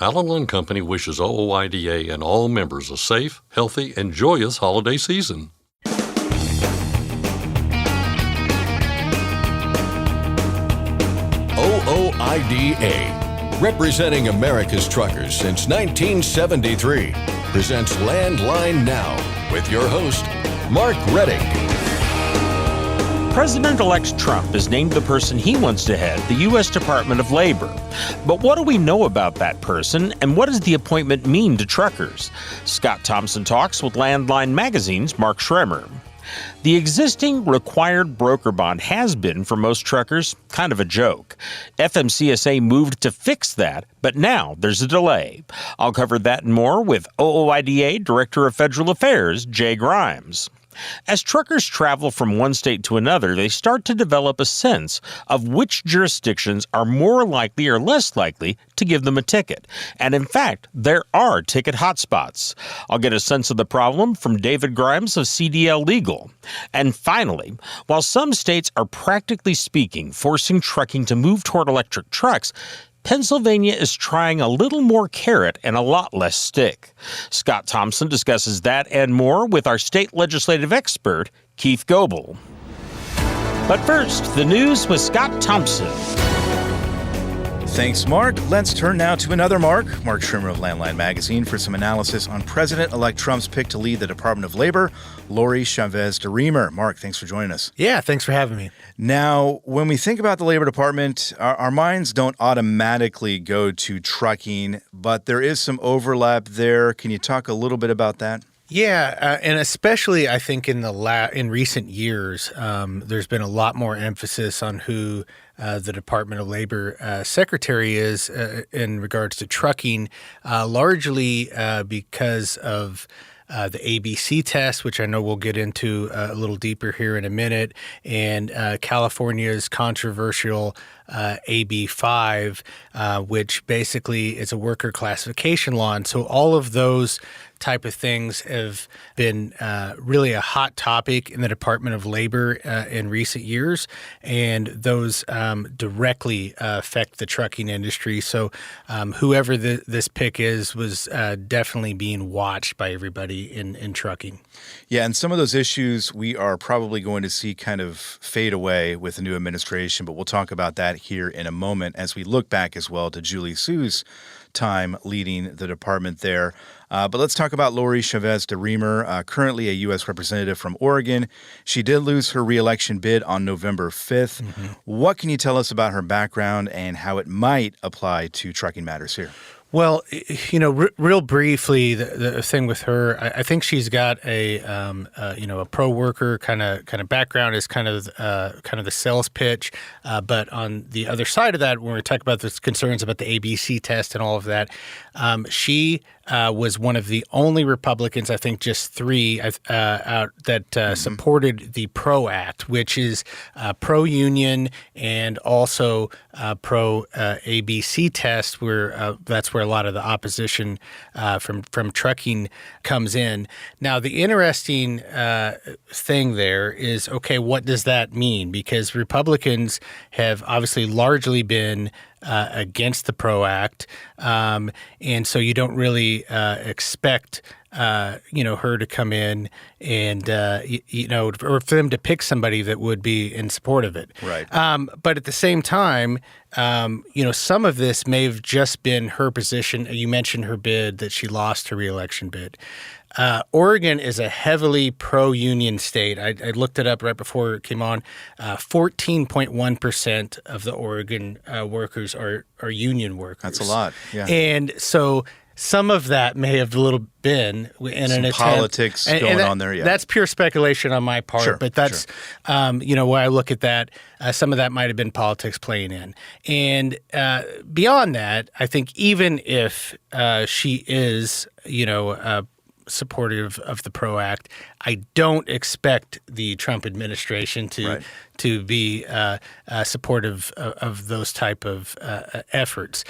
Allen & Company wishes OOIDA and all members a safe, healthy, and joyous holiday season. OOIDA, representing America's truckers since 1973, presents Landline Now with your host, Mark Redding. President-elect Trump has named the person he wants to head the U.S. Department of Labor. But what do we know about that person, and what does the appointment mean to truckers? Scott Thompson talks with Landline Magazine's Mark Schremer. The existing required broker bond has been, for most truckers, kind of a joke. FMCSA moved to fix that, but now there's a delay. I'll cover that and more with OOIDA Director of Federal Affairs, Jay Grimes. As truckers travel from one state to another, they start to develop a sense of which jurisdictions are more likely or less likely to give them a ticket. And in fact, there are ticket hotspots. I'll get a sense of the problem from David Grimes of CDL Legal. And finally, while some states are practically speaking forcing trucking to move toward electric trucks, Pennsylvania is trying a little more carrot and a lot less stick. Scott Thompson discusses that and more with our state legislative expert, Keith Goebel. But first, the news with Scott Thompson. Thanks, Mark. Let's turn now to another Mark Schremer of Landline Magazine, for some analysis on President-elect Trump's pick to lead the Department of Labor, Lori Chavez-DeRemer. Mark, thanks for joining us. Yeah, thanks for having me. Now, when we think about the Labor Department, our minds don't automatically go to trucking, but there is some overlap there. Can you talk a little bit about that? Yeah, and especially I think in recent years, there's been a lot more emphasis on who the Department of Labor secretary is in regards to trucking, largely because of the ABC test, which I know we'll get into a little deeper here in a minute, and California's controversial AB5, which basically is a worker classification law. And so all of those type of things have been really a hot topic in the Department of Labor in recent years, and those directly affect the trucking industry. So whoever this pick is was definitely being watched by everybody in trucking. Yeah, and some of those issues we are probably going to see kind of fade away with the new administration, but we'll talk about that here in a moment as we look back as well to Julie Su's time leading the department there. But let's talk about Lori Chavez-DeRemer, currently a U.S. representative from Oregon. She did lose her reelection bid on November 5th. Mm-hmm. What can you tell us about her background and how it might apply to trucking matters here? Well, real briefly, the thing with her, I think she's got a pro worker kind of background, is kind of the sales pitch. But on the other side of that, when we talk about the concerns about the ABC test and all of that, she was one of the only Republicans, I think just three, out that supported the PRO Act, which is pro-union and also pro-ABC test, where that's where a lot of the opposition from trucking comes in. Now, the interesting thing there is, okay, what does that mean? Because Republicans have obviously largely been against the PRO Act, and so you don't really expect her to come in and or for them to pick somebody that would be in support of it. Right. But at the same time, some of this may have just been her position. You mentioned her bid, that she lost her reelection bid. Oregon is a heavily pro-union state. I looked it up right before it came on. 14.1% of the Oregon workers are union workers. That's a lot, yeah. And so some of that may have been in an attempt. Politics going on there, yeah. That's pure speculation on my part, sure, but that's, where I look at that, some of that might have been politics playing in. And beyond that, I think even if she is, supportive of the PRO Act, I don't expect the Trump administration to be supportive of those type of efforts.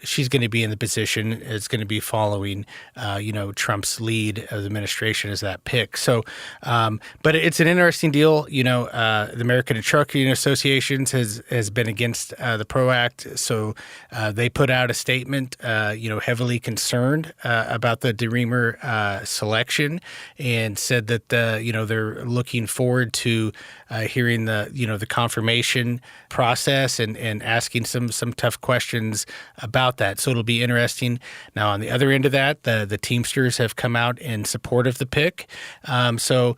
She's going to be in the position, is going to be following, Trump's lead of the administration as that pick. So, but it's an interesting deal. The American Trucking Association has been against the PRO Act. So they put out a statement, heavily concerned about the DeRemer selection, and said that, they're looking forward to hearing the confirmation process and asking some tough questions about that. So it'll be interesting. Now, on the other end of that, the Teamsters have come out in support of the pick. It's a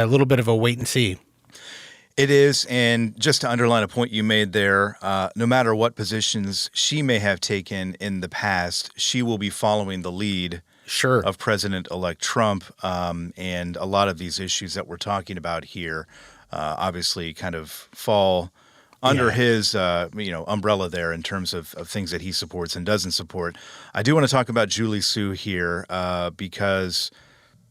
little bit of a wait and see. It is, and just to underline a point you made there, no matter what positions she may have taken in the past, she will be following the lead of President-elect Trump, and a lot of these issues that we're talking about here obviously kind of fall under his umbrella there in terms of things that he supports and doesn't support. I do want to talk about Julie Su here because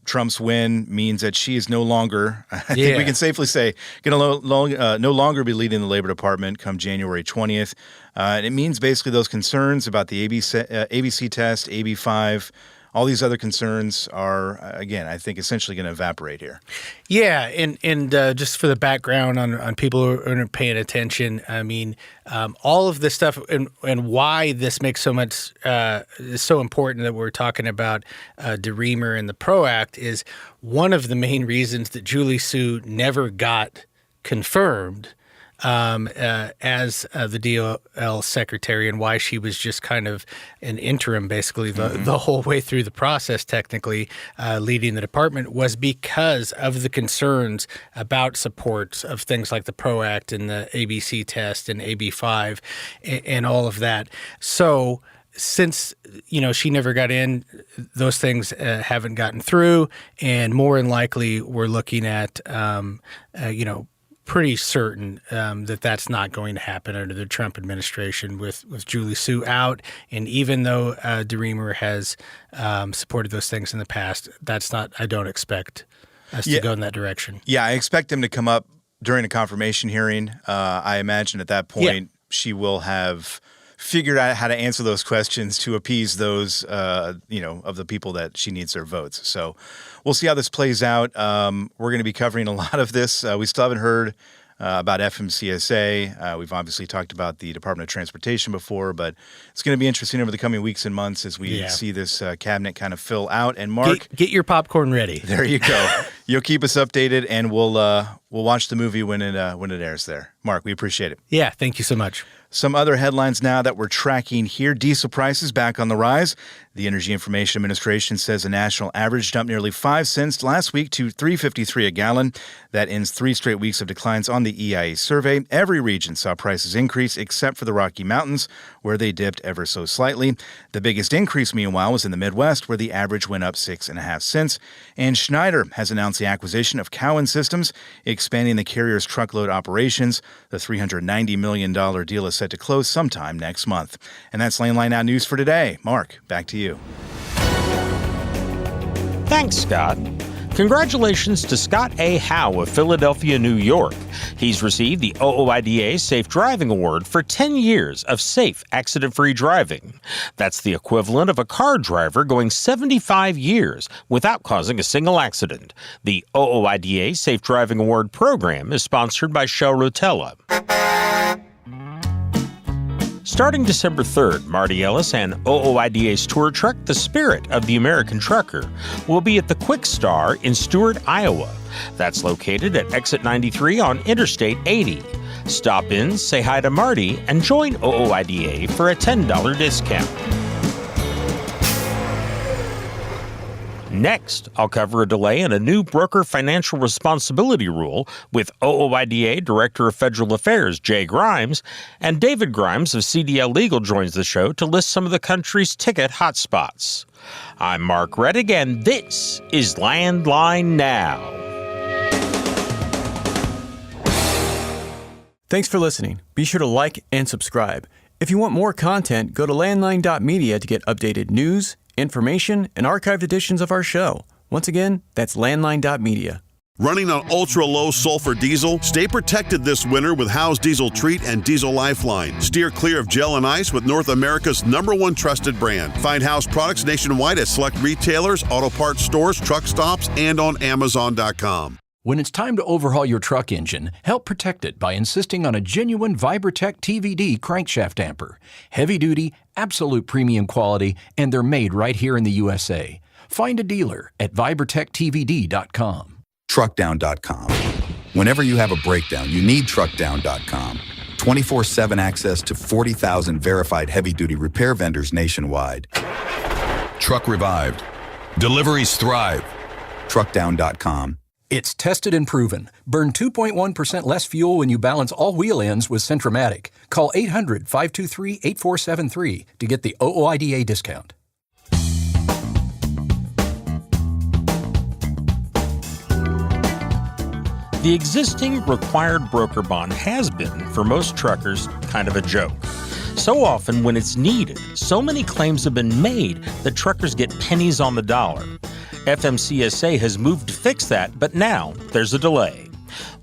Trump's win means that she is no longer, I think we can safely say, going to no longer be leading the Labor Department come January 20th. And it means basically those concerns about the ABC test, AB5, all these other concerns are, again, I think essentially going to evaporate here. Yeah, and just for the background on people who aren't paying attention, I mean, all of this stuff and why this makes is so important that we're talking about DeRemer and the PRO Act is one of the main reasons that Julie Su never got confirmed as the DOL secretary, and why she was just kind of an interim basically the whole way through the process, technically leading the department, was because of the concerns about supports of things like the PRO Act and the ABC test and AB5 and all of that. So since, she never got in, those things haven't gotten through, and more than likely we're looking at, pretty certain that that's not going to happen under the Trump administration with Julie Su out. And even though DeRemer has supported those things in the past, I don't expect us to go in that direction. Yeah, I expect him to come up during a confirmation hearing. I imagine at that point she will have figured out how to answer those questions to appease those, of the people that she needs their votes. So we'll see how this plays out. We're going to be covering a lot of this. We still haven't heard about FMCSA. We've obviously talked about the Department of Transportation before, but it's going to be interesting over the coming weeks and months as we see this cabinet kind of fill out. And Mark, get your popcorn ready. There you go. You'll keep us updated, and we'll watch the movie when it airs there. Mark, we appreciate it. Yeah, thank you so much. Some other headlines now that we're tracking here. Diesel prices back on the rise. The Energy Information Administration says a national average jumped nearly 5 cents last week to $3.53 a gallon. That ends 3 straight weeks of declines on the EIA survey. Every region saw prices increase except for the Rocky Mountains, where they dipped ever so slightly. The biggest increase, meanwhile, was in the Midwest, where the average went up 6.5 cents. And Schneider has announced the acquisition of Cowan Systems, expanding the carrier's truckload operations. The $390 million deal is set to close sometime next month. And that's Landline Now News for today. Mark, back to you. Thanks, Scott. Congratulations to Scott A. Howe of Philadelphia, New York. He's received the OOIDA Safe Driving Award for 10 years of safe, accident-free driving. That's the equivalent of a car driver going 75 years without causing a single accident. The OOIDA Safe Driving Award program is sponsored by Shell Rotella. Starting December 3rd, Marty Ellis and OOIDA's tour truck, The Spirit of the American Trucker, will be at the Quick Star in Stewart, Iowa. That's located at Exit 93 on Interstate 80. Stop in, say hi to Marty, and join OOIDA for a $10 discount. Next, I'll cover a delay in a new broker financial responsibility rule with OOIDA Director of Federal Affairs Jay Grimes, and David Grimes of CDL Legal joins the show to list some of the country's ticket hotspots. I'm Mark Reddick, and this is Landline Now. Thanks for listening. Be sure to like and subscribe. If you want more content, go to landline.media to get updated news, information, and archived editions of our show. Once again, that's landline.media. Running on ultra-low sulfur diesel? Stay protected this winter with Howe's Diesel Treat and Diesel Lifeline. Steer clear of gel and ice with North America's #1 trusted brand. Find Howe's products nationwide at select retailers, auto parts stores, truck stops, and on Amazon.com. When it's time to overhaul your truck engine, help protect it by insisting on a genuine Vibertech TVD crankshaft damper. Heavy duty, absolute premium quality, and they're made right here in the USA. Find a dealer at vibertechtvd.com. Truckdown.com. Whenever you have a breakdown, you need Truckdown.com. 24/7 access to 40,000 verified heavy-duty repair vendors nationwide. Truck revived. Deliveries thrive. Truckdown.com. It's tested and proven. Burn 2.1% less fuel when you balance all wheel ends with Centromatic. Call 800-523-8473 to get the OOIDA discount. The existing required broker bond has been, for most truckers, kind of a joke. So often when it's needed, so many claims have been made that truckers get pennies on the dollar. FMCSA has moved to fix that, but now there's a delay.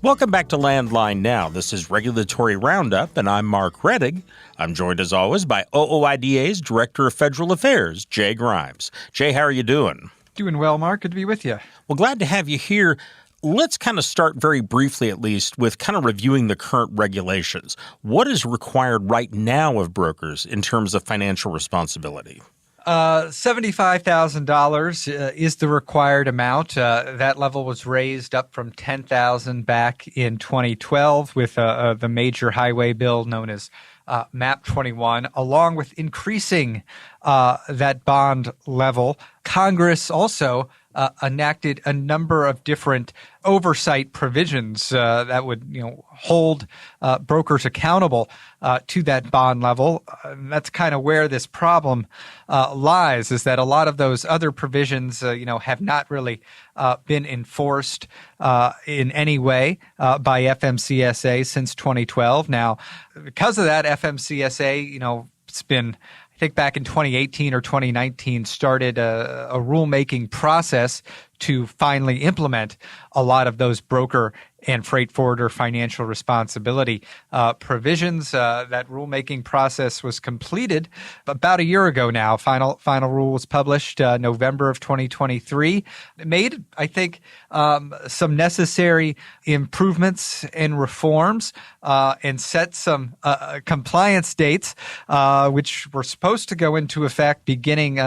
Welcome back to Landline Now. This is Regulatory Roundup, and I'm Mark Rettig. I'm joined as always by OOIDA's Director of Federal Affairs, Jay Grimes. Jay, how are you doing? Doing well, Mark. Good to be with you. Well, glad to have you here. Let's kind of start very briefly, at least, with kind of reviewing the current regulations. What is required right now of brokers in terms of financial responsibility? $75,000 is the required amount. That level was raised up from $10,000 back in 2012 with the major highway bill known as MAP 21, along with increasing that bond level. Congress also enacted a number of different oversight provisions that would, hold brokers accountable to that bond level. That's kind of where this problem lies, is that a lot of those other provisions, have not really been enforced in any way by FMCSA since 2012. Now, because of that, FMCSA, it's been, I think back in 2018 or 2019, started a rulemaking process to finally implement a lot of those broker and freight forwarder financial responsibility provisions. That rulemaking process was completed about a year ago now. Final rule was published November of 2023. It made, I think, some necessary improvements and reforms and set some compliance dates, which were supposed to go into effect beginning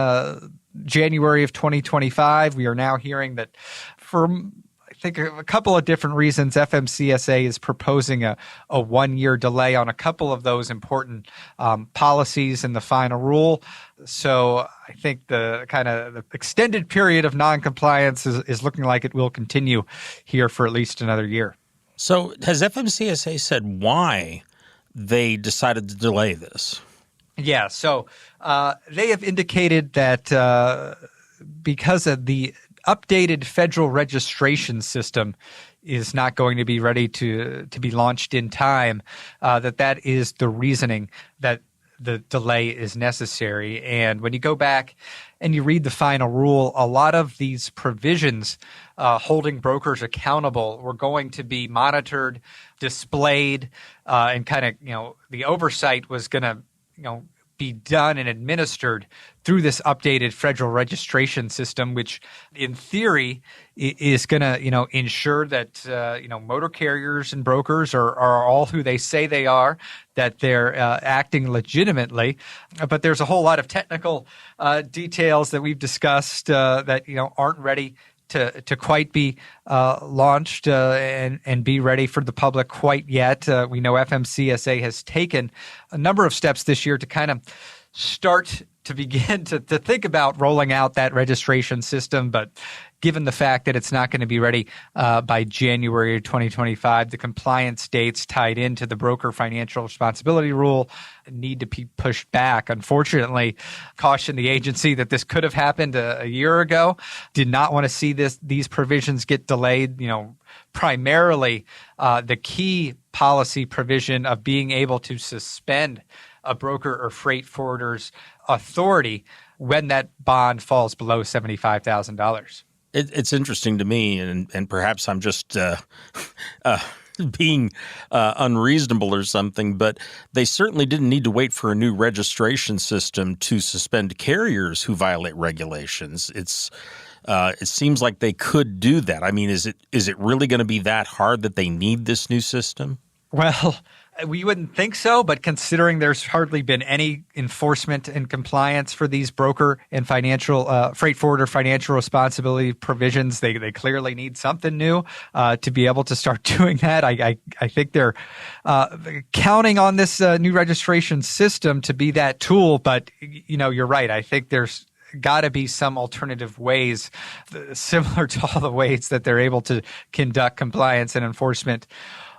January of 2025. We are now hearing that for, I think, a couple of different reasons, FMCSA is proposing a 1-year delay on a couple of those important policies in the final rule. So I think the kind of the extended period of noncompliance is looking like it will continue here for at least another year. So has FMCSA said why they decided to delay this? Yeah, so they have indicated that because of the updated federal registration system is not going to be ready to be launched in time, that is the reasoning that the delay is necessary. And when you go back and you read the final rule, a lot of these provisions holding brokers accountable were going to be monitored, displayed, and kind of, the oversight was going to, be done and administered through this updated federal registration system, which in theory is going to, ensure that, motor carriers and brokers are all who they say they are, that they're acting legitimately. But there's a whole lot of technical details that we've discussed that, aren't ready to quite be launched and be ready for the public quite yet. We know FMCSA has taken a number of steps this year to kind of start to begin to think about rolling out that registration system, but given the fact that it's not going to be ready by January 2025, the compliance dates tied into the broker financial responsibility rule need to be pushed back. Unfortunately, caution the agency that this could have happened a year ago. Did not want to see these provisions get delayed. Primarily the key policy provision of being able to suspend a broker or freight forwarder's authority when that bond falls below $75,000. It's interesting to me, and perhaps I'm just being unreasonable or something, but they certainly didn't need to wait for a new registration system to suspend carriers who violate regulations. It seems like they could do that. I mean, is it really going to be that hard that they need this new system? Well, we wouldn't think so, but considering there's hardly been any enforcement and compliance for these broker and financial freight forwarder financial responsibility provisions, they clearly need something new to be able to start doing that. I think they're counting on this new registration system to be that tool, but you're right. I think there's got to be some alternative ways similar to all the ways that they're able to conduct compliance and enforcement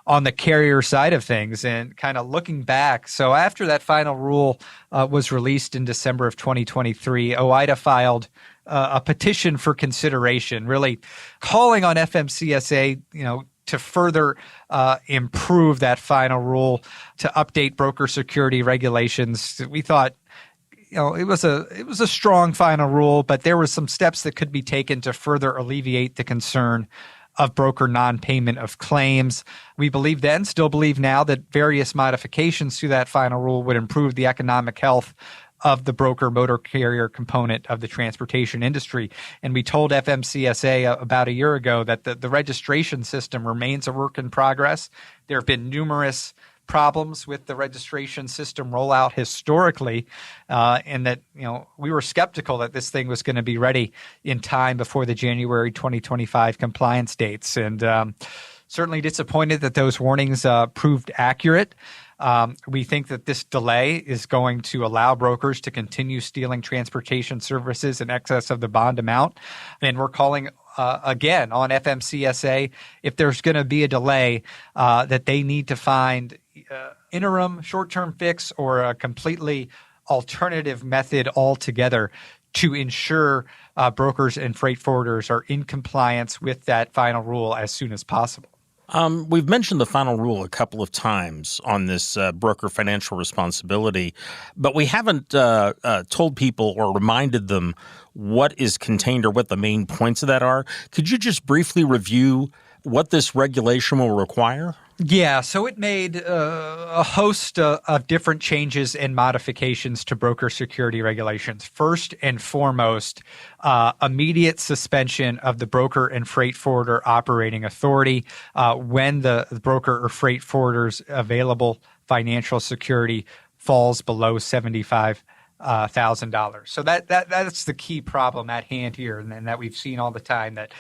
on the carrier side of things. And kind of looking back, so after that final rule was released in December of 2023, OOIDA filed a petition for consideration, really calling on FMCSA, to further improve that final rule, to update broker security regulations. We thought, it was a strong final rule, but there were some steps that could be taken to further alleviate the concern of broker non-payment of claims. We believe then, still believe now, that various modifications to that final rule would improve the economic health of the broker motor carrier component of the transportation industry. And we told FMCSA about a year ago that the registration system remains a work in progress. There have been numerous problems with the registration system rollout historically, and that we were skeptical that this thing was going to be ready in time before the January 2025 compliance dates, and certainly disappointed that those warnings proved accurate. We think that this delay is going to allow brokers to continue stealing transportation services in excess of the bond amount, and we're calling again on FMCSA, if there's going to be a delay, that they need to find interim short-term fix or a completely alternative method altogether to ensure brokers and freight forwarders are in compliance with that final rule as soon as possible. We've mentioned the final rule a couple of times on this broker financial responsibility, but we haven't told people or reminded them what is contained or what the main points of that are. Could you just briefly review what this regulation will require? Yeah, so it made a host of different changes and modifications to broker security regulations. First and foremost, immediate suspension of the broker and freight forwarder operating authority when the broker or freight forwarder's available financial security falls below $75,000. So that's the key problem at hand here, and that we've seen all the time, that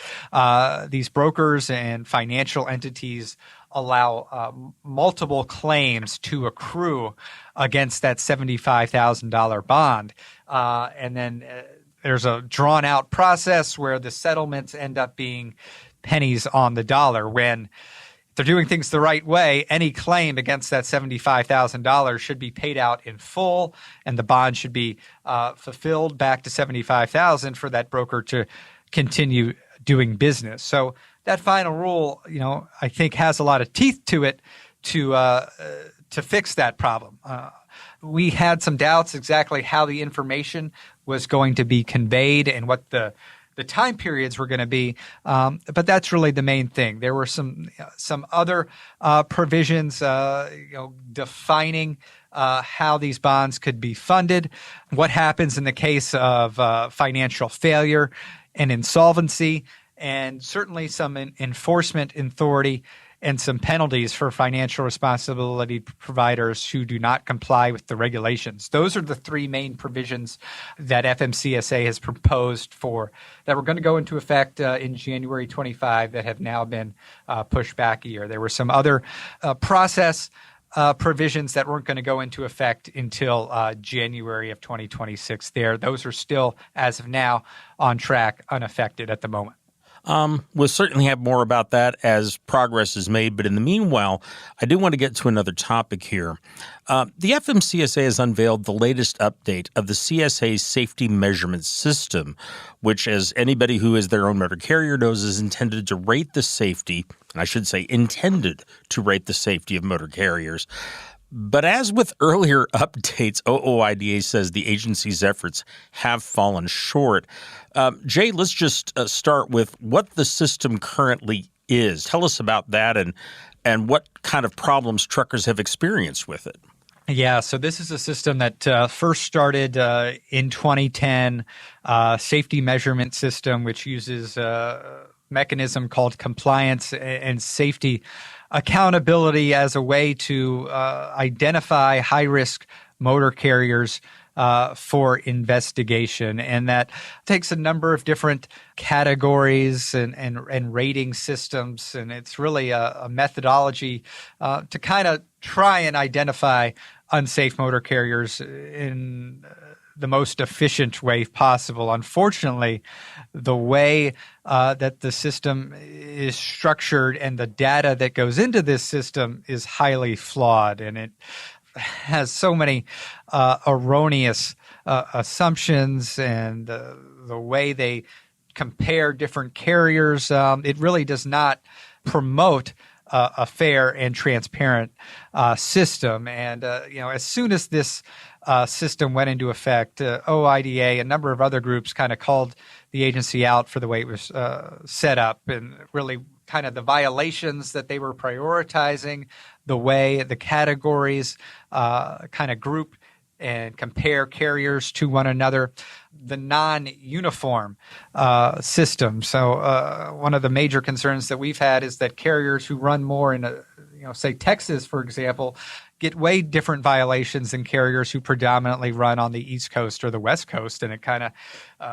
these brokers and financial entities allow multiple claims to accrue against that $75,000 bond. And then there's a drawn out process where the settlements end up being pennies on the dollar, when if they're doing things the right way, any claim against that $75,000 should be paid out in full, and the bond should be fulfilled back to $75,000 for that broker to continue doing business. So that final rule, I think has a lot of teeth to it to fix that problem. We had some doubts exactly how the information was going to be conveyed and what the time periods were going to be, but that's really the main thing. There were some other provisions, defining how these bonds could be funded, what happens in the case of financial failure and insolvency, and certainly some enforcement authority and some penalties for financial responsibility providers who do not comply with the regulations. Those are the three main provisions that FMCSA has proposed that were going to go into effect in January 25 that have now been pushed back a year. There were some other process provisions that weren't going to go into effect until January of 2026 there. Those are still, as of now, on track, unaffected at the moment. We'll certainly have more about that as progress is made. But in the meanwhile, I do want to get to another topic here. The FMCSA has unveiled the latest update of the CSA's safety measurement system, which, as anybody who is their own motor carrier knows, is intended to rate the safety, and I should say intended to rate the safety of motor carriers. But as with earlier updates, OOIDA says the agency's efforts have fallen short. Jay, let's just start with what the system currently is. Tell us about that and what kind of problems truckers have experienced with it. Yeah, so this is a system that first started in 2010, safety measurement system, which uses a mechanism called compliance and safety accountability as a way to identify high-risk motor carriers for investigation. And that takes a number of different categories and rating systems. And it's really a methodology to kind of try and identify unsafe motor carriers in the most efficient way possible. Unfortunately, the way that the system is structured and the data that goes into this system is highly flawed, and it has so many erroneous assumptions, and the way they compare different carriers, it really does not promote a fair and transparent system. And as soon as this system went into effect, OIDA, a number of other groups kind of called the agency out for the way it was set up, and really kind of the violations that they were prioritizing, the way the categories kind of group and compare carriers to one another, the non-uniform system. So one of the major concerns that we've had is that carriers who run more in, say Texas, for example, get way different violations than carriers who predominantly run on the East Coast or the West Coast, and it kind of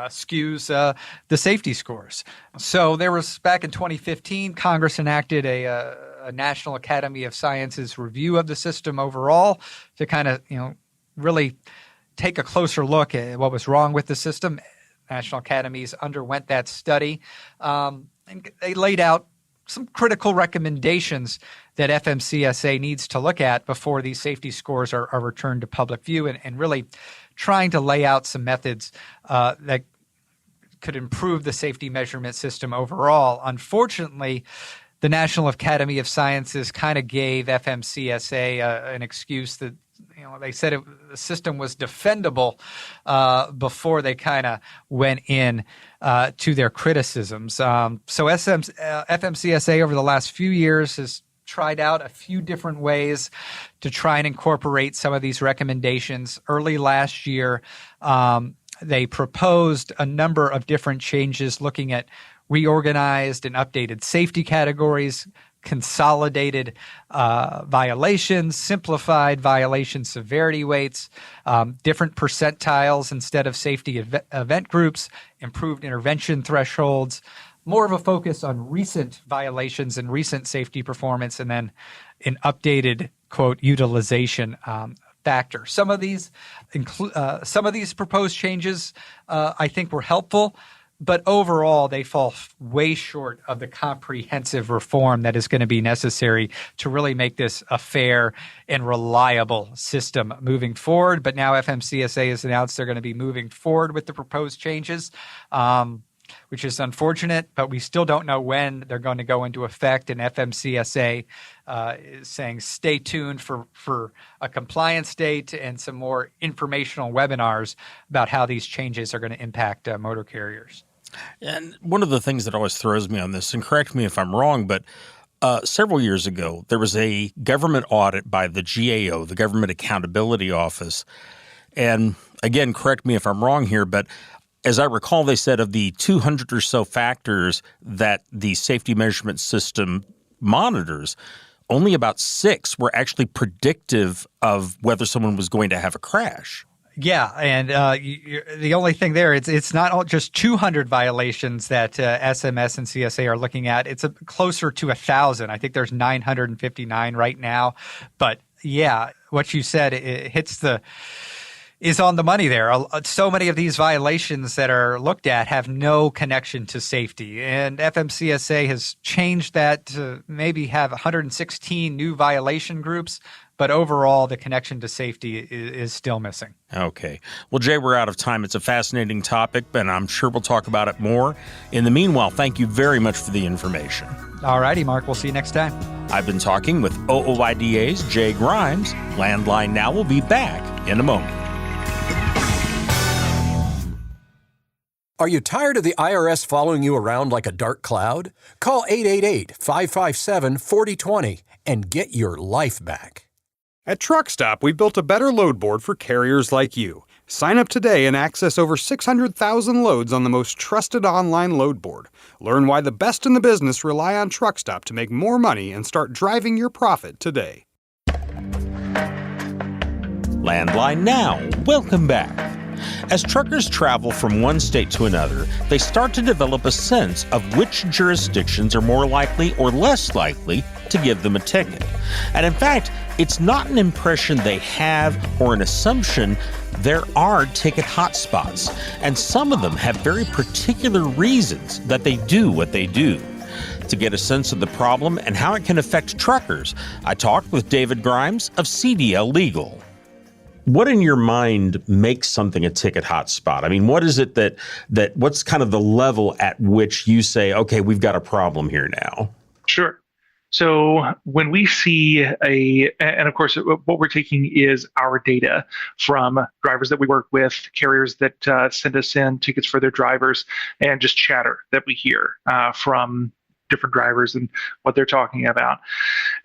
skews the safety scores. So there was, back in 2015, Congress enacted a National Academy of Sciences review of the system overall to kind of, really take a closer look at what was wrong with the system. National Academies underwent that study, and they laid out some critical recommendations that FMCSA needs to look at before these safety scores are returned to public view, and really trying to lay out some methods that could improve the safety measurement system overall. Unfortunately, the National Academy of Sciences kind of gave FMCSA an excuse that they said the system was defendable before they kind of went in to their criticisms. So FMCSA over the last few years has tried out a few different ways to try and incorporate some of these recommendations. Early last year, they proposed a number of different changes looking at reorganized and updated safety categories, consolidated violations, simplified violation severity weights, different percentiles instead of safety event groups, improved intervention thresholds, more of a focus on recent violations and recent safety performance, and then an updated, quote, utilization factor. Some of these proposed changes I think were helpful, but overall, they fall way short of the comprehensive reform that is going to be necessary to really make this a fair and reliable system moving forward. But now FMCSA has announced they're going to be moving forward with the proposed changes, which is unfortunate, but we still don't know when they're going to go into effect. And FMCSA is saying stay tuned for a compliance date and some more informational webinars about how these changes are going to impact motor carriers. And one of the things that always throws me on this, and correct me if I'm wrong, but several years ago, there was a government audit by the GAO, the Government Accountability Office. And again, correct me if I'm wrong here, but as I recall, they said of the 200 or so factors that the safety measurement system monitors, only about 6 were actually predictive of whether someone was going to have a crash. Yeah, and the only thing there, it's not just 200 violations that SMS and CSA are looking at. It's closer to 1,000. I think there's 959 right now. But yeah, what you said, it is on the money there. So many of these violations that are looked at have no connection to safety. And FMCSA has changed that to maybe have 116 new violation groups, but overall, the connection to safety is still missing. Okay. Well, Jay, we're out of time. It's a fascinating topic, and I'm sure we'll talk about it more. In the meanwhile, thank you very much for the information. All righty, Mark. We'll see you next time. I've been talking with OOIDA's Jay Grimes. Landline Now will be back in a moment. Are you tired of the IRS following you around like a dark cloud? Call 888-557-4020 and get your life back. At Truck Stop, we've built a better load board for carriers like you. Sign up today and access over 600,000 loads on the most trusted online load board. Learn why the best in the business rely on Truck Stop to make more money and start driving your profit today. Landline Now, welcome back. As truckers travel from one state to another, they start to develop a sense of which jurisdictions are more likely or less likely to give them a ticket. And in fact, it's not an impression they have or an assumption. There are ticket hotspots, and some of them have very particular reasons that they do what they do. To get a sense of the problem and how it can affect truckers, I talked with David Grimes of CDL Legal. What in your mind makes something a ticket hotspot? I mean, what is it that what's kind of the level at which you say, okay, we've got a problem here now? Sure. So when we see and of course, what we're taking is our data from drivers that we work with, carriers that send us in tickets for their drivers, and just chatter that we hear from different drivers and what they're talking about.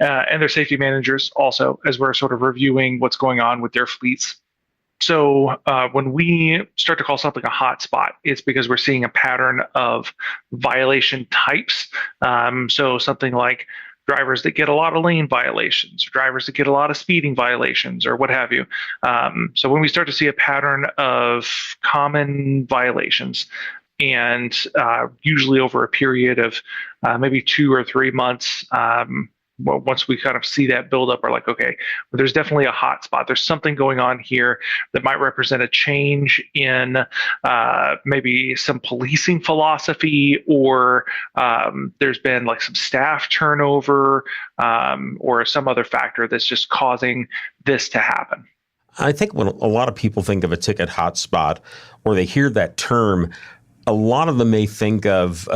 And their safety managers also, as we're sort of reviewing what's going on with their fleets. So when we start to call something a hotspot, it's because we're seeing a pattern of violation types. So something like drivers that get a lot of lane violations, drivers that get a lot of speeding violations, or what have you. So when we start to see a pattern of common violations, and usually over a period of maybe 2 or 3 months, once we kind of see that build up, we're like, okay, well, there's definitely a hot spot. There's something going on here that might represent a change in maybe some policing philosophy, or there's been like some staff turnover, or some other factor that's just causing this to happen. I think when a lot of people think of a ticket hotspot, or they hear that term, a lot of them may think of,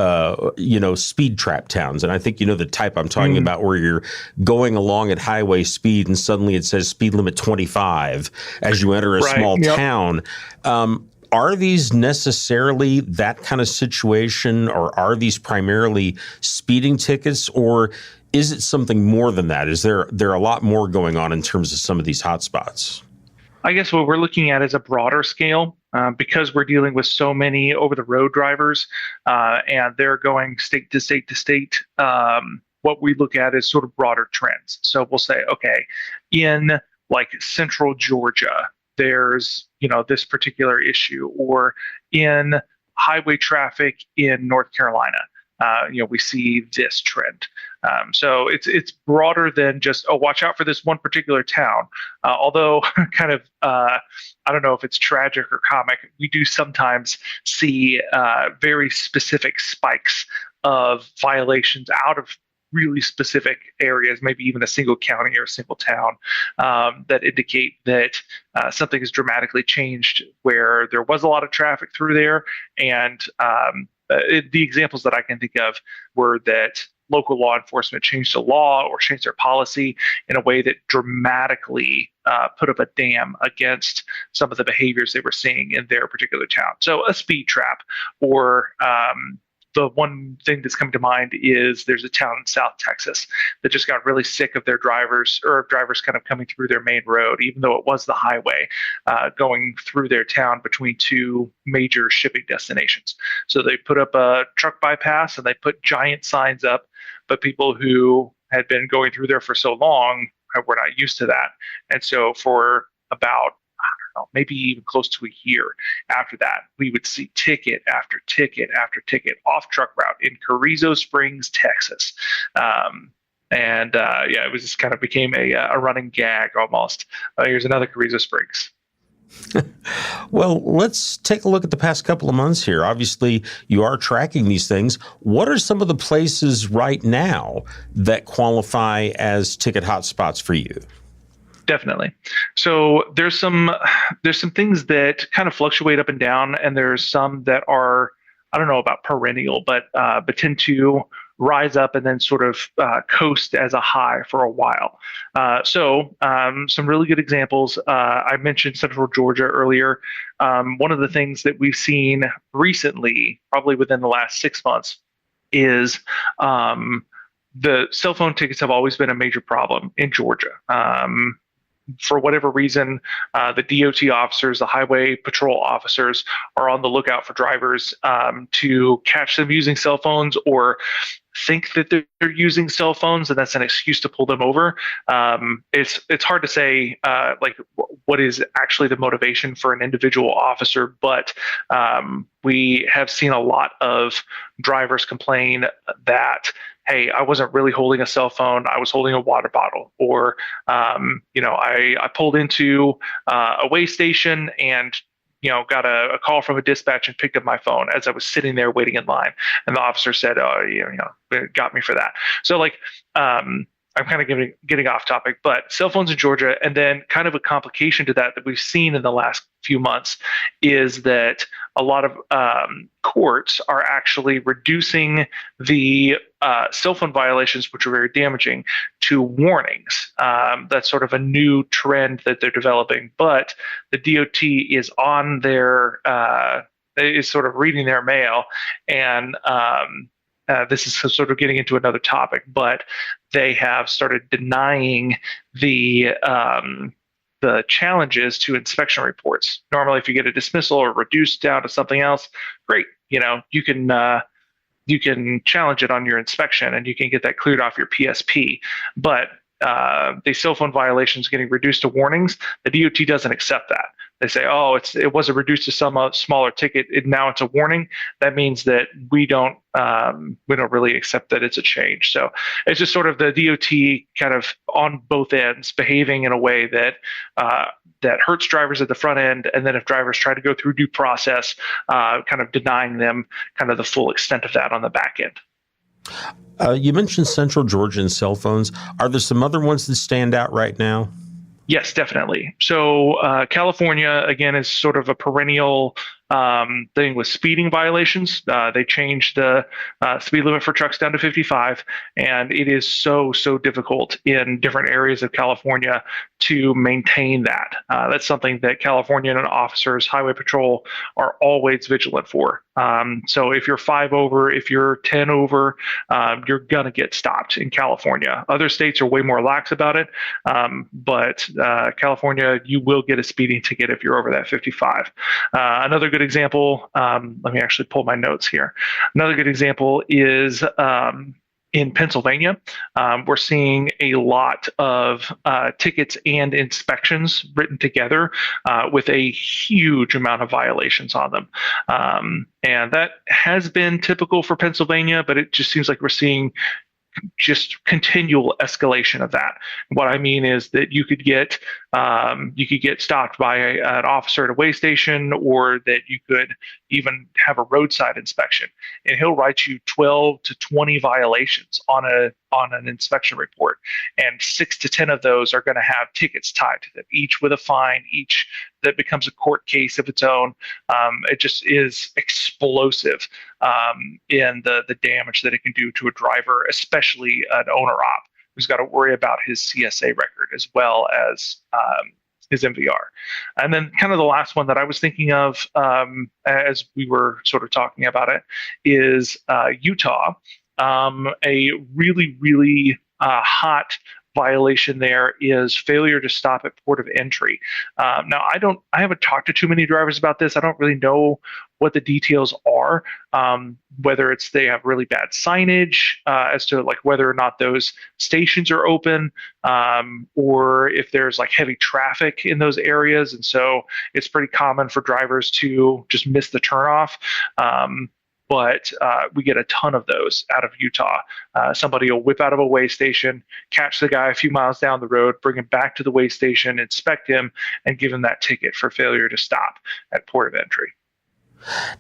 speed trap towns. And I think you know the type I'm talking about, where you're going along at highway speed and suddenly it says speed limit 25 as you enter a small town. Are these necessarily that kind of situation, or are these primarily speeding tickets, or is it something more than that? Is there a lot more going on in terms of some of these hotspots? I guess what we're looking at is a broader scale, because we're dealing with so many over-the-road drivers, and they're going state to state to state. What we look at is sort of broader trends. So we'll say, okay, in like central Georgia, there's this particular issue, or in highway traffic in North Carolina, we see this trend. So it's broader than just, watch out for this one particular town. Although kind of, I don't know if it's tragic or comic, we do sometimes see very specific spikes of violations out of really specific areas, maybe even a single county or a single town, that indicate that something has dramatically changed, where there was a lot of traffic through there. And the examples that I can think of were that local law enforcement changed the law or changed their policy in a way that dramatically put up a dam against some of the behaviors they were seeing in their particular town. So a speed trap, or the one thing that's coming to mind is there's a town in South Texas that just got really sick of their drivers kind of coming through their main road, even though it was the highway, going through their town between two major shipping destinations. So they put up a truck bypass and they put giant signs up, but people who had been going through there for so long were not used to that. And so for about, maybe even close to a year after that, we would see ticket after ticket after ticket off truck route in Carrizo Springs, Texas. It was just kind of became a running gag almost. Here's another Carrizo Springs. Well, let's take a look at the past couple of months here. Obviously, you are tracking these things. What are some of the places right now that qualify as ticket hotspots for you? Definitely. So there's some things that kind of fluctuate up and down, and there's some that are, I don't know about perennial, but tend to rise up and then sort of coast as a high for a while. Some really good examples. I mentioned Central Georgia earlier. One of the things that we've seen recently, probably within the last 6 months, is the cell phone tickets have always been a major problem in Georgia. For whatever reason, the DOT officers, the highway patrol officers, are on the lookout for drivers to catch them using cell phones or think that they're using cell phones, and that's an excuse to pull them over. It's hard to say what is actually the motivation for an individual officer, but we have seen a lot of drivers complain that, hey, I wasn't really holding a cell phone, I was holding a water bottle, or I pulled into a way station and got a call from a dispatch and picked up my phone as I was sitting there waiting in line, and the officer said, "Oh, it got me for that." So I'm kind of getting off topic, but cell phones in Georgia, and then kind of a complication to that we've seen in the last few months is that a lot of courts are actually reducing the cell phone violations, which are very damaging, to warnings. That's sort of a new trend that they're developing, but the DOT is on their is sort of reading their mail, and this is sort of getting into another topic, but they have started denying the challenges to inspection reports. Normally, if you get a dismissal or reduced down to something else, great. You can challenge it on your inspection and you can get that cleared off your PSP. But the cell phone violations getting reduced to warnings, the DOT doesn't accept that. They say, oh, it wasn't reduced to some smaller ticket. Now it's a warning. That means that we don't really accept that it's a change. So it's just sort of the DOT kind of on both ends behaving in a way that that hurts drivers at the front end, and then if drivers try to go through due process, kind of denying them kind of the full extent of that on the back end. You mentioned Central Georgia and cell phones. Are there some other ones that stand out right now? Yes, definitely. So California, again, is sort of a perennial thing with speeding violations. They changed the speed limit for trucks down to 55, and it is so difficult in different areas of California to maintain that. That's something that California and officers, Highway Patrol, are always vigilant for. So if you're 5 over, if you're 10 over, you're gonna get stopped in California. Other states are way more lax about it, but California, you will get a speeding ticket if you're over that 55. Another good example, let me actually pull my notes here. Another good example is in Pennsylvania. We're seeing a lot of tickets and inspections written together with a huge amount of violations on them. And that has been typical for Pennsylvania, but it just seems like we're seeing just continual escalation of that. What I mean is that you could get stopped by an officer at a way station, or that you could even have a roadside inspection, and he'll write you 12 to 20 violations on an inspection report, and 6 to 10 of those are going to have tickets tied to them, each with a fine, each that becomes a court case of its own. It just is explosive in the damage that it can do to a driver, especially an owner-op who's got to worry about his CSA record as well as his MVR. And then kind of the last one that I was thinking of as we were sort of talking about it is Utah. A really hot violation there is failure to stop at port of entry. Now, I haven't talked to too many drivers about this. I don't really know what the details are, whether it's they have really bad signage as to like whether or not those stations are open, or if there's like heavy traffic in those areas. And so it's pretty common for drivers to just miss the turnoff. But we get a ton of those out of Utah. Somebody will whip out of a way station, catch the guy a few miles down the road, bring him back to the way station, inspect him, and give him that ticket for failure to stop at port of entry.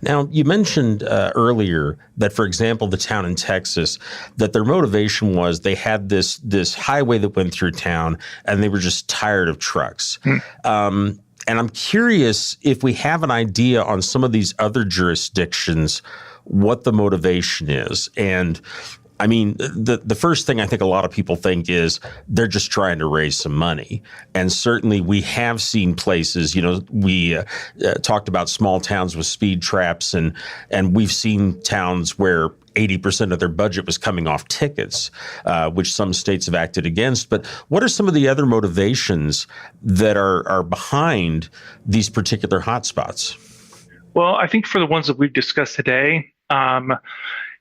Now, you mentioned earlier that, for example, the town in Texas, that their motivation was they had this highway that went through town, and they were just tired of trucks. And I'm curious if we have an idea on some of these other jurisdictions what the motivation is. And I mean, the first thing I think a lot of people think is they're just trying to raise some money. And certainly we have seen places, we talked about small towns with speed traps, and we've seen towns where 80% of their budget was coming off tickets, which some states have acted against. But what are some of the other motivations that are behind these particular hotspots? Well, I think for the ones that we've discussed today,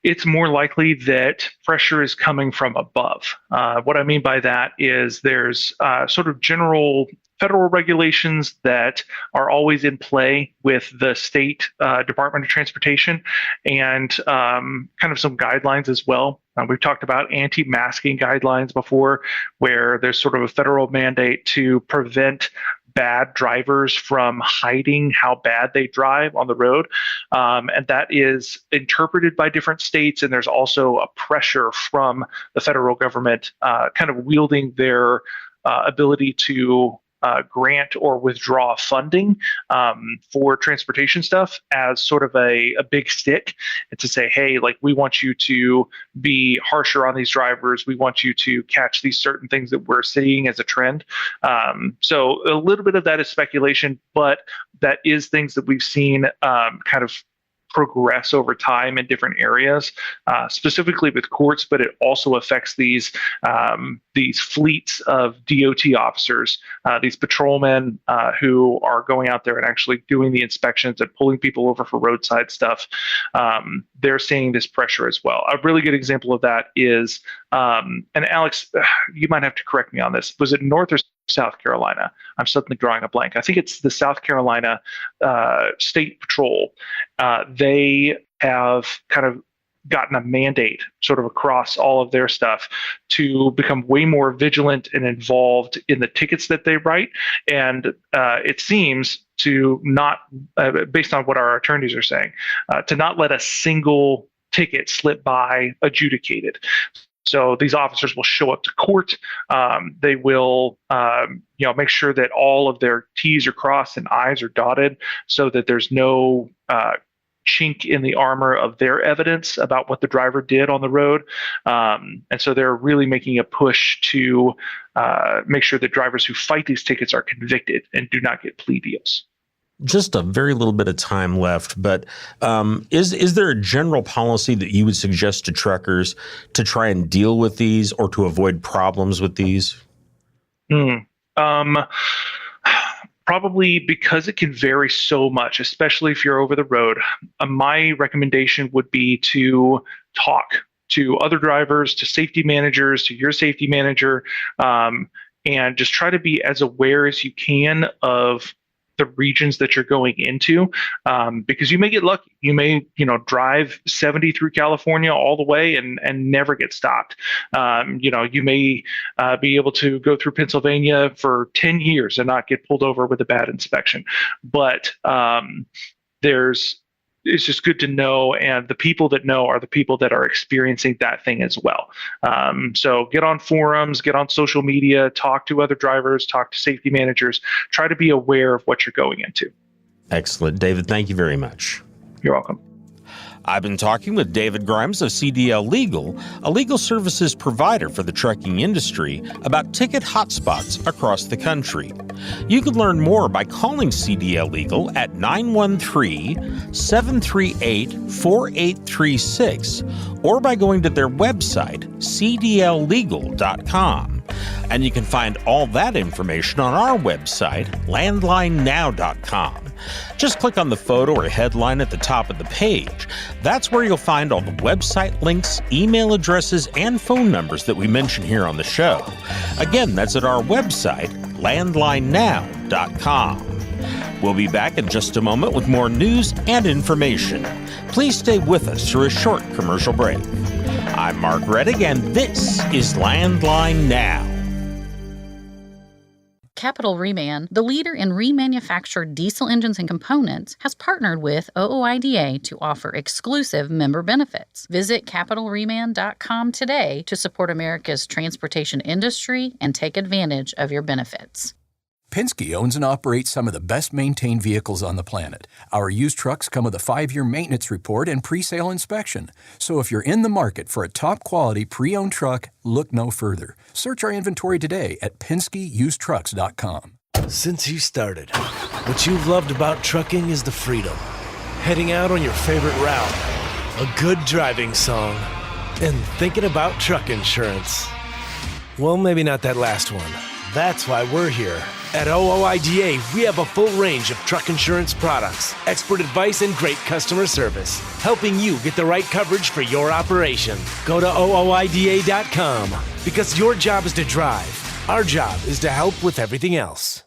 it's more likely that pressure is coming from above. What I mean by that is there's sort of general federal regulations that are always in play with the state Department of Transportation, and kind of some guidelines as well. We've talked about anti-masking guidelines before, where there's sort of a federal mandate to prevent bad drivers from hiding how bad they drive on the road. And that is interpreted by different states. And there's also a pressure from the federal government kind of wielding their ability to grant or withdraw funding for transportation stuff as sort of a big stick, and to say, hey, like, we want you to be harsher on these drivers. We want you to catch these certain things that we're seeing as a trend. So a little bit of that is speculation, but that is things that we've seen kind of progress over time in different areas, specifically with courts, but it also affects these fleets of DOT officers, these patrolmen who are going out there and actually doing the inspections and pulling people over for roadside stuff. They're seeing this pressure as well. A really good example of that is, and Alex, you might have to correct me on this, was it North or South Carolina? I'm suddenly drawing a blank. I think it's the South Carolina State Patrol. They have kind of gotten a mandate sort of across all of their stuff to become way more vigilant and involved in the tickets that they write. And it seems to not, based on what our attorneys are saying, to not let a single ticket slip by adjudicated. So these officers will show up to court. They will, make sure that all of their T's are crossed and I's are dotted, so that there's no chink in the armor of their evidence about what the driver did on the road. And so they're really making a push to make sure that drivers who fight these tickets are convicted and do not get plea deals. Just a very little bit of time left, but is there a general policy that you would suggest to truckers to try and deal with these or to avoid problems with these? Probably, because it can vary so much, especially if you're over the road. My recommendation would be to talk to other drivers, to safety managers, to your safety manager, and just try to be as aware as you can of the regions that you're going into, because you may get lucky. You may, drive 70 through California all the way and never get stopped. You may be able to go through Pennsylvania for 10 years and not get pulled over with a bad inspection. But it's just good to know, and the people that know are the people that are experiencing that thing as well. So get on forums, get on social media, talk to other drivers, talk to safety managers, try to be aware of what you're going into. Excellent. David, thank you very much. You're welcome. I've been talking with David Grimes of CDL Legal, a legal services provider for the trucking industry, about ticket hotspots across the country. You can learn more by calling CDL Legal at 913-738-4836 or by going to their website, cdllegal.com. And you can find all that information on our website, landlinenow.com. Just click on the photo or headline at the top of the page. That's where you'll find all the website links, email addresses, and phone numbers that we mention here on the show. Again, that's at our website, landlinenow.com. We'll be back in just a moment with more news and information. Please stay with us through a short commercial break. I'm Mark Reddick, and this is Landline Now. Capital Reman, the leader in remanufactured diesel engines and components, has partnered with OOIDA to offer exclusive member benefits. Visit capitalreman.com today to support America's transportation industry and take advantage of your benefits. Penske owns and operates some of the best-maintained vehicles on the planet. Our used trucks come with a 5-year maintenance report and pre-sale inspection. So if you're in the market for a top-quality pre-owned truck, look no further. Search our inventory today at PenskeUsedTrucks.com. Since you started, what you've loved about trucking is the freedom. Heading out on your favorite route, a good driving song, and thinking about truck insurance. Well, maybe not that last one. That's why we're here. At OOIDA, we have a full range of truck insurance products, expert advice, and great customer service, helping you get the right coverage for your operation. Go to OOIDA.com because your job is to drive. Our job is to help with everything else.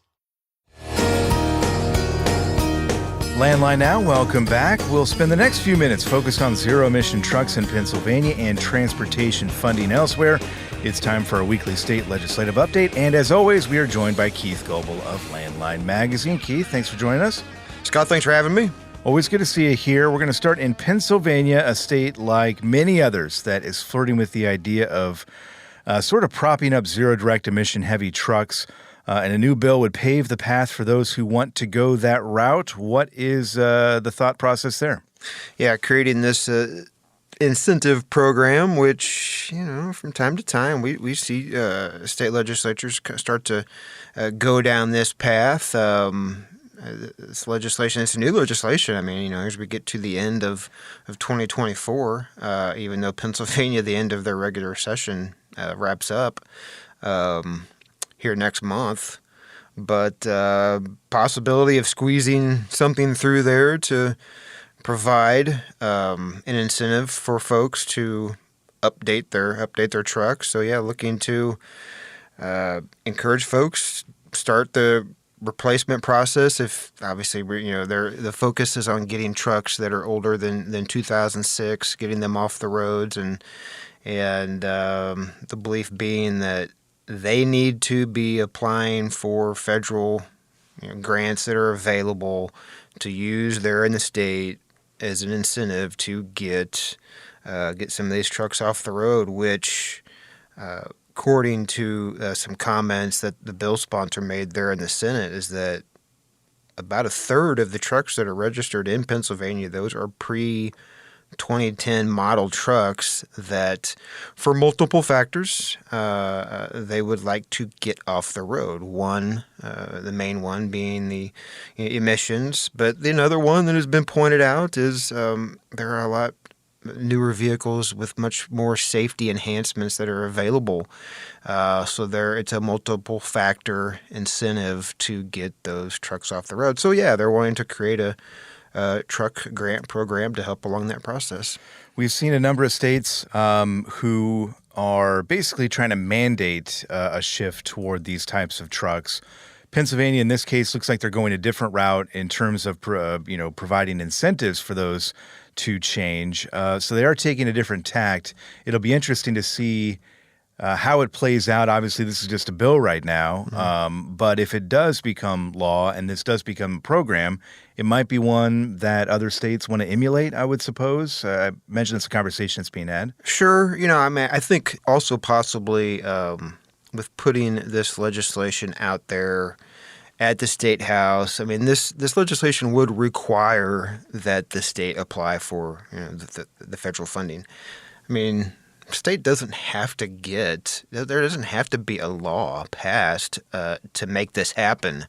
Landline Now, welcome back. We'll spend the next few minutes focused on zero-emission trucks in Pennsylvania and transportation funding elsewhere. It's time for a weekly state legislative update, and as always, we are joined by Keith Goebel of Landline Magazine. Keith, thanks for joining us. Scott, thanks for having me. Always good to see you here. We're going to start in Pennsylvania, a state like many others that is flirting with the idea of sort of propping up zero direct emission heavy trucks. And a new bill would pave the path for those who want to go that route. What is the thought process there? Yeah, creating this incentive program, which, from time to time we see state legislatures start to go down this path. This legislation, it's new legislation. I mean, as we get to the end of 2024, even though Pennsylvania, the end of their regular session wraps up here next month, but possibility of squeezing something through there to provide an incentive for folks to update their trucks. So yeah, looking to encourage folks start the replacement process. If obviously the focus is on getting trucks that are older than 2006, getting them off the roads, and the belief being that they need to be applying for federal grants that are available to use there in the state as an incentive to get some of these trucks off the road, which, according to some comments that the bill sponsor made there in the Senate, is that about a third of the trucks that are registered in Pennsylvania, those are pre-2010 model trucks that, for multiple factors, they would like to get off the road. One, the main one being the emissions, but another one that has been pointed out is there are a lot newer vehicles with much more safety enhancements that are available. So it's a multiple factor incentive to get those trucks off the road. So yeah, they're wanting to create a truck grant program to help along that process. We've seen a number of states who are basically trying to mandate a shift toward these types of trucks. Pennsylvania, in this case, looks like they're going a different route in terms of providing incentives for those to change. So they are taking a different tact. It'll be interesting to see how it plays out. Obviously, this is just a bill right now, but if it does become law and this does become a program, it might be one that other states want to emulate, I would suppose. I mentioned it's a conversation that's being had. Sure. I think also possibly with putting this legislation out there at the State House, this legislation would require that the state apply for the federal funding. State doesn't have to there doesn't have to be a law passed to make this happen.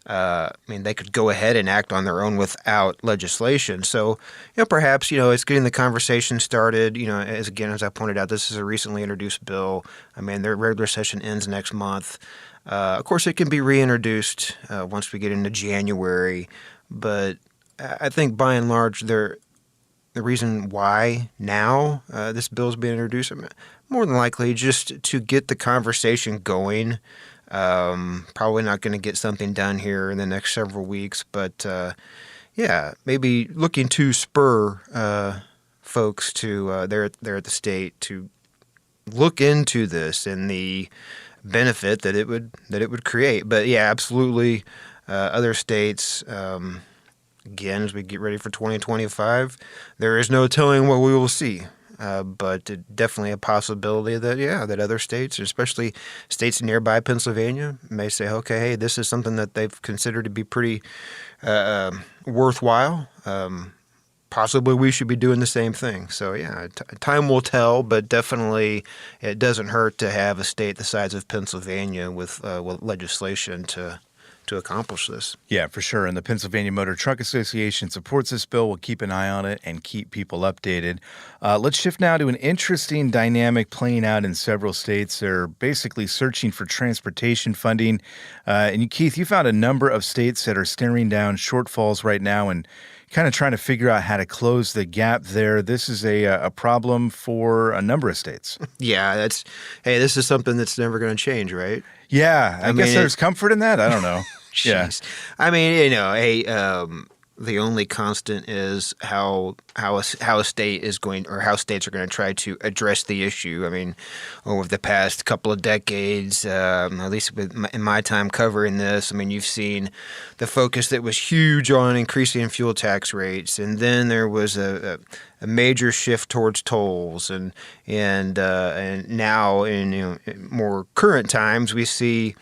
They could go ahead and act on their own without legislation. So, perhaps, it's getting the conversation started. As I pointed out, this is a recently introduced bill. Their regular session ends next month. Of course, it can be reintroduced once we get into January. But I think by and large, the reason why now this bill is being introduced, more than likely just to get the conversation going. Probably not going to get something done here in the next several weeks, but maybe looking to spur folks to there at the state to look into this and the benefit that it would create. But yeah, absolutely. Other states, again, as we get ready for 2025, there is no telling what we will see. But definitely a possibility that other states, especially states nearby Pennsylvania, may say, okay, hey, this is something that they've considered to be pretty worthwhile. Possibly we should be doing the same thing. So yeah, time will tell, but definitely it doesn't hurt to have a state the size of Pennsylvania with legislation to accomplish this. Yeah, for sure. And the Pennsylvania Motor Truck Association supports this bill. We'll keep an eye on it and keep people updated. Let's shift now to an interesting dynamic playing out in several states. They're basically searching for transportation funding. And Keith, you found a number of states that are staring down shortfalls right now and kind of trying to figure out how to close the gap there. This is a problem for a number of states. Yeah, this is something that's never going to change, right? Yeah, I guess there's comfort in that. I don't know. Yeah. I mean, the only constant is how a state is going, or how states are going to try to address the issue. I mean, over the past couple of decades, at least in my time covering this, I mean, you've seen the focus that was huge on increasing fuel tax rates, and then there was a major shift towards tolls, and now in more current times we see.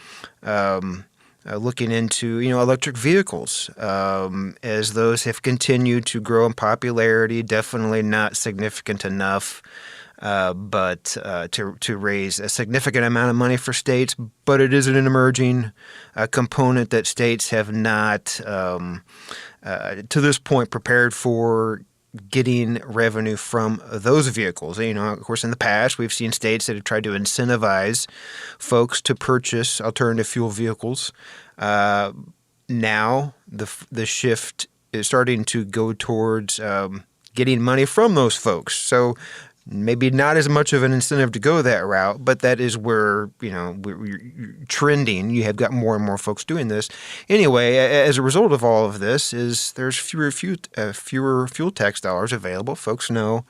Looking into electric vehicles as those have continued to grow in popularity, definitely not significant enough, but to raise a significant amount of money for states. But it is an emerging component that states have not, to this point, prepared for. Getting revenue from those vehicles. Of course, in the past, we've seen states that have tried to incentivize folks to purchase alternative fuel vehicles. Now, the shift is starting to go towards getting money from those folks. So maybe not as much of an incentive to go that route, but that is where, we're trending. You have got more and more folks doing this. Anyway, as a result of all of this there's fewer fuel tax dollars available. Folks know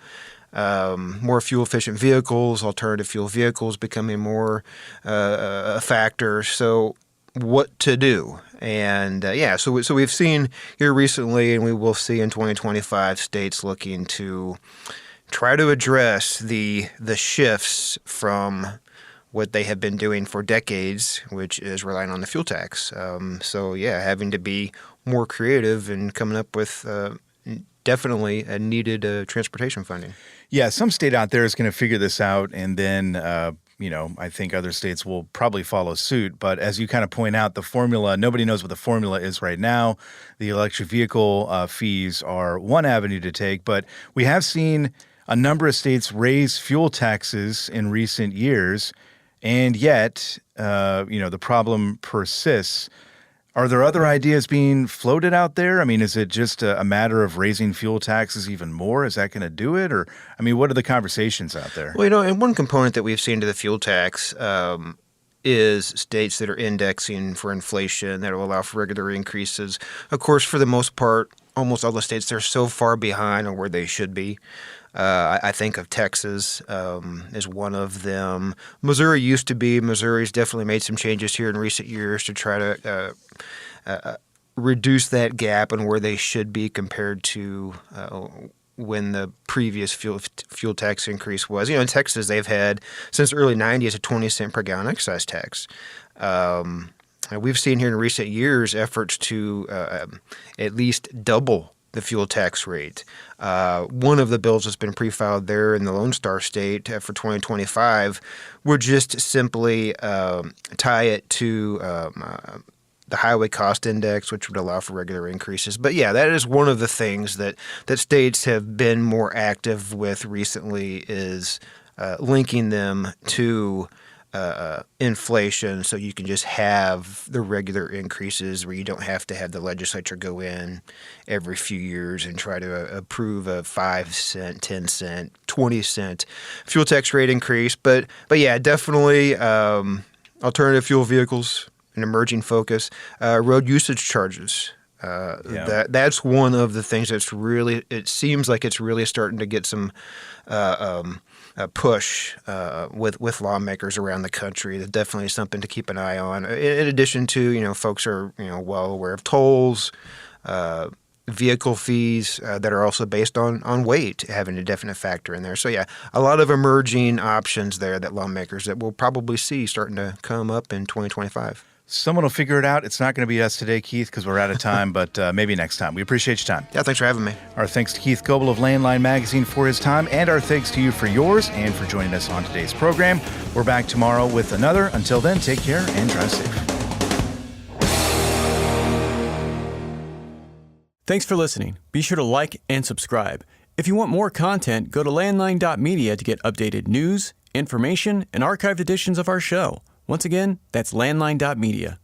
more fuel-efficient vehicles, alternative fuel vehicles becoming more a factor. So what to do? And so we've seen here recently, and we will see in 2025, states looking to try to address the shifts from what they have been doing for decades, which is relying on the fuel tax. Having to be more creative and coming up with definitely a needed transportation funding. Yeah, some state out there is going to figure this out, and then I think other states will probably follow suit. But as you kind of point out, the formula, nobody knows what the formula is right now. The electric vehicle fees are one avenue to take, but we have seen a number of states raise fuel taxes in recent years, and yet, the problem persists. Are there other ideas being floated out there? I mean, is it just a matter of raising fuel taxes even more? Is that going to do it? Or, what are the conversations out there? Well, and one component that we've seen to the fuel tax is states that are indexing for inflation that will allow for regular increases. Of course, for the most part, almost all the states, they're so far behind on where they should be. I think of Texas as one of them. Missouri used to be. Missouri's definitely made some changes here in recent years to try to reduce that gap and where they should be compared to when the previous fuel tax increase was. In Texas, they've had, since the early 90s, a 20-cent per gallon excise tax. We've seen here in recent years efforts to at least double the fuel tax rate. One of the bills that's been pre-filed there in the Lone Star State for 2025 would just simply tie it to the highway cost index, which would allow for regular increases. But yeah, that is one of the things that states have been more active with recently is linking them to inflation, so you can just have the regular increases where you don't have to have the legislature go in every few years and try to approve a 5-cent, 10-cent, 20-cent fuel tax rate increase. But yeah, definitely alternative fuel vehicles, an emerging focus. Road usage charges That's one of the things that's really, it seems like it's really starting to get some push with lawmakers around the country. That definitely is something to keep an eye on. In addition to, folks are well aware of tolls, vehicle fees that are also based on weight having a definite factor in there. So yeah, a lot of emerging options there that lawmakers that we'll probably see starting to come up in 2025. Someone will figure it out. It's not going to be us today, Keith, because we're out of time, but maybe next time. We appreciate your time. Yeah, thanks for having me. Our thanks to Keith Goebel of Landline Magazine for his time, and our thanks to you for yours and for joining us on today's program. We're back tomorrow with another. Until then, take care and drive safe. Thanks for listening. Be sure to like and subscribe. If you want more content, go to landline.media to get updated news, information, and archived editions of our show. Once again, that's landline.media.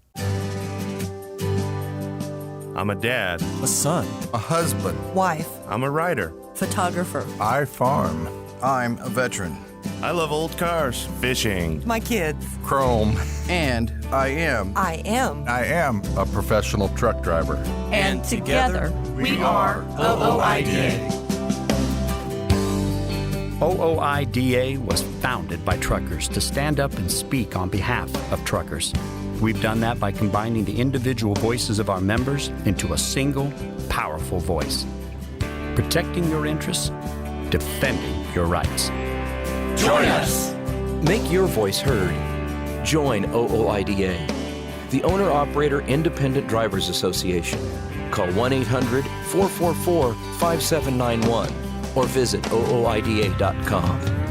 I'm a dad. A son. A husband. Wife. I'm a writer. Photographer. I farm. I'm a veteran. I love old cars. Fishing. My kids. Chrome. And I am a professional truck driver. And together we are OOIDA. OOIDA was founded by truckers to stand up and speak on behalf of truckers. We've done that by combining the individual voices of our members into a single, powerful voice. Protecting your interests, defending your rights. Join us! Make your voice heard. Join OOIDA, the Owner-Operator Independent Drivers Association. Call 1-800-444-5791 or visit ooida.com.